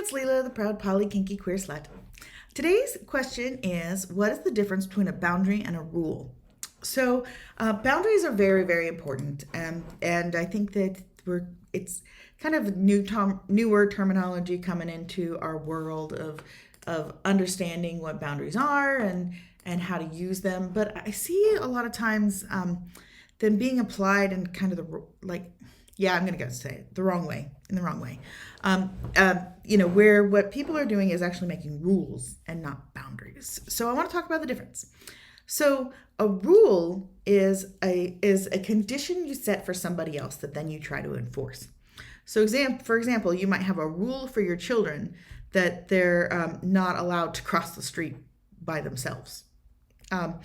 it's Leela, the proud Poly Kinky Queer Slut. Today's question is, what is the difference between a boundary and a rule? So, boundaries are very, very important, and I think that it's kind of newer terminology coming into our world of understanding what boundaries are and how to use them. But I see a lot of times them being applied in kind of I'm going to go say it in the wrong way. Where what people are doing is actually making rules and not boundaries. So I want to talk about the difference. So a rule is a condition you set for somebody else that then you try to enforce. So for example, you might have a rule for your children that they're not allowed to cross the street by themselves. And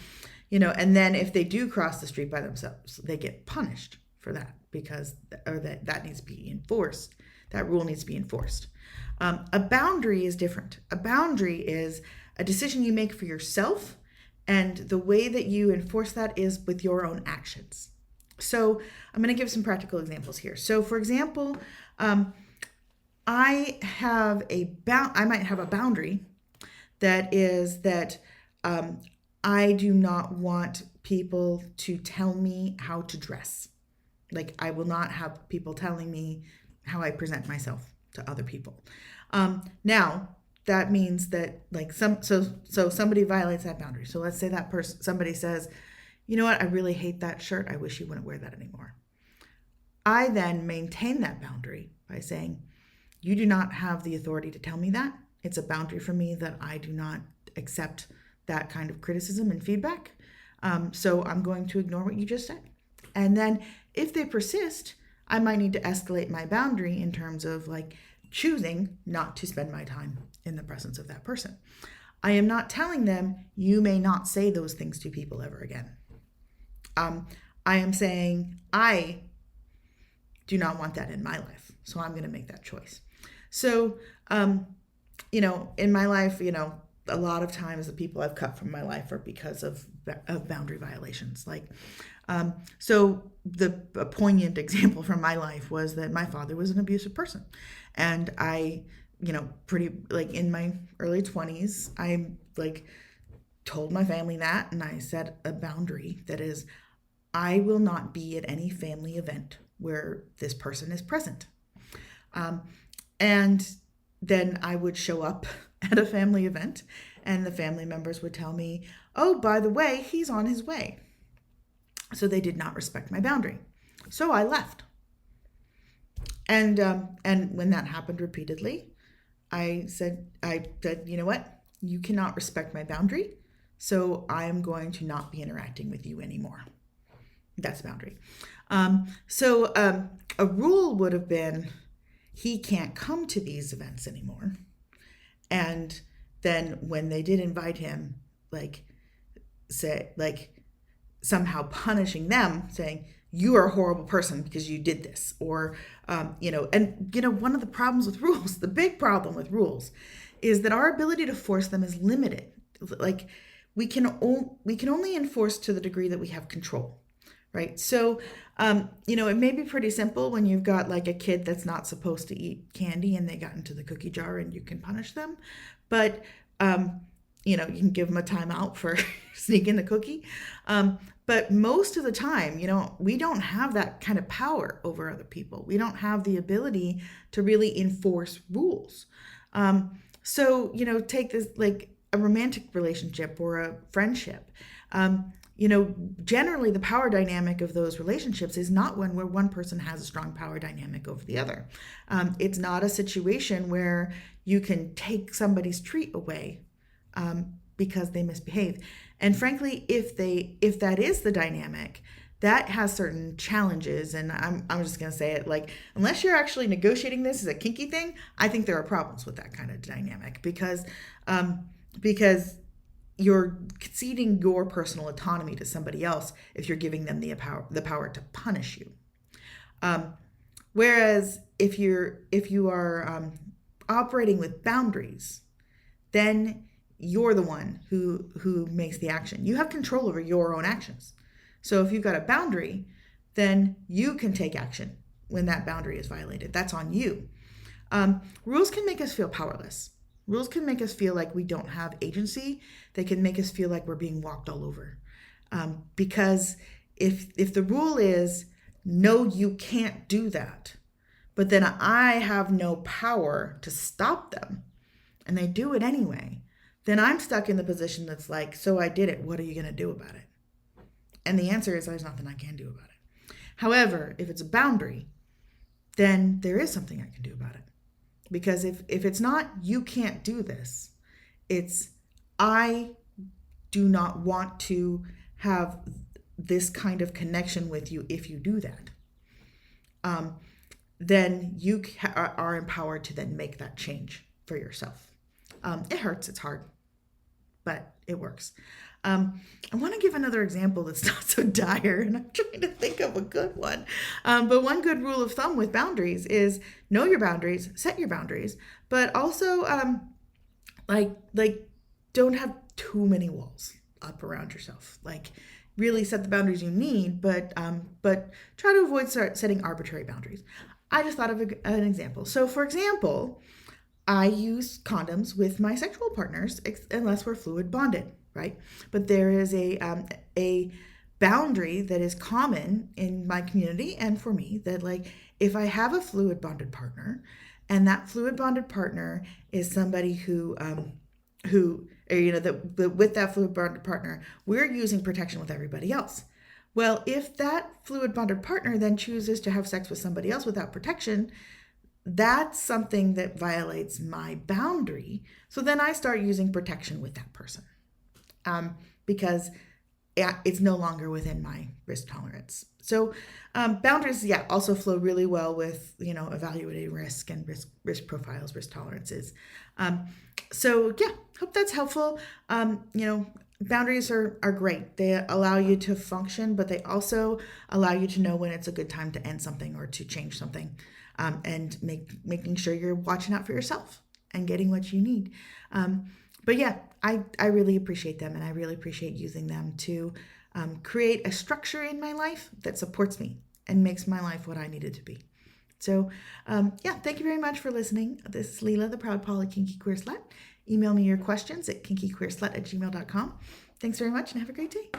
then if they do cross the street by themselves, they get punished for that that needs to be enforced. That rule needs to be enforced. A boundary is different. A boundary is a decision you make for yourself, and the way that you enforce that is with your own actions. So I'm going to give some practical examples here. So for example, I might have a boundary that is that I do not want people to tell me how to dress. Like, I will not have people telling me how I present myself to other people. Now, that means that so somebody violates that boundary. So let's say somebody says, you know what, I really hate that shirt. I wish you wouldn't wear that anymore. I then maintain that boundary by saying, you do not have the authority to tell me that. It's a boundary for me that I do not accept that kind of criticism and feedback. So I'm going to ignore what you just said. And then if they persist, I might need to escalate my boundary in terms of choosing not to spend my time in the presence of that person. I am not telling them, you may not say those things to people ever again. I am saying, I do not want that in my life. So I'm going to make that choice. So, in my life, a lot of times the people I've cut from my life are because of boundary violations. So a poignant example from my life was that my father was an abusive person. And I, in my early 20s, I told my family that, and I set a boundary that is, I will not be at any family event where this person is present. And then I would show up at a family event and the family members would tell me, oh, by the way, he's on his way. So they did not respect my boundary. So I left. And when that happened repeatedly, I said, you know what? You cannot respect my boundary. So I am going to not be interacting with you anymore. That's a boundary. A rule would have been, he can't come to these events anymore. And then when they did invite him, somehow punishing them, saying, you are a horrible person because you did this. Or, one of the problems with rules, the big problem with rules, is that our ability to force them is limited. We can only enforce to the degree that we have control. Right. So, it may be pretty simple when you've got a kid that's not supposed to eat candy and they got into the cookie jar and you can punish them. But, you can give them a timeout for sneaking the cookie. But most of the time, we don't have that kind of power over other people. We don't have the ability to really enforce rules. Take this a romantic relationship or a friendship. Generally the power dynamic of those relationships is not one where one person has a strong power dynamic over the other. It's not a situation where you can take somebody's treat away because they misbehave. And frankly, if that is the dynamic, that has certain challenges. And I'm just going to say it, unless you're actually negotiating this as a kinky thing, I think there are problems with that kind of dynamic because you're conceding your personal autonomy to somebody else if you're giving them the power to punish you. Whereas if you are operating with boundaries, then you're the one who makes the action. You have control over your own actions. So if you've got a boundary, then you can take action when that boundary is violated. That's on you. Rules can make us feel powerless. Rules can make us feel like we don't have agency. They can make us feel like we're being walked all over. Because if the rule is, no, you can't do that, but then I have no power to stop them, and they do it anyway, then I'm stuck in the position that's like, so I did it. What are you going to do about it? And the answer is there's nothing I can do about it. However, if it's a boundary, then there is something I can do about it. Because if it's not, you can't do this, it's, I do not want to have this kind of connection with you if you do that. Then you are empowered to then make that change for yourself. It hurts, it's hard, but it works. I want to give another example that's not so dire, and I'm trying to think of a good one. But one good rule of thumb with boundaries is know your boundaries, set your boundaries, but also like don't have too many walls up around yourself. Like really set the boundaries you need, but try to avoid setting arbitrary boundaries. I just thought of an example. So for example, I use condoms with my sexual partners unless we're fluid bonded, right? But there is a boundary that is common in my community and for me that, like, if I have a fluid bonded partner and that fluid bonded partner is somebody who with that fluid bonded partner, we're using protection with everybody else. Well, if that fluid bonded partner then chooses to have sex with somebody else without protection, that's something that violates my boundary. So then I start using protection with that person because it's no longer within my risk tolerance. So boundaries, also flow really well with, evaluating risk and risk profiles, risk tolerances. Hope that's helpful. Boundaries are great. They allow you to function, but they also allow you to know when it's a good time to end something or to change something, and making sure you're watching out for yourself and getting what you need. I really appreciate them, and I really appreciate using them to create a structure in my life that supports me and makes my life what I need it to be. So, thank you very much for listening. This is Leela, the proud Poly Kinky Queer Slut. Email me your questions at kinkyqueerslut@gmail.com. Thanks very much and have a great day.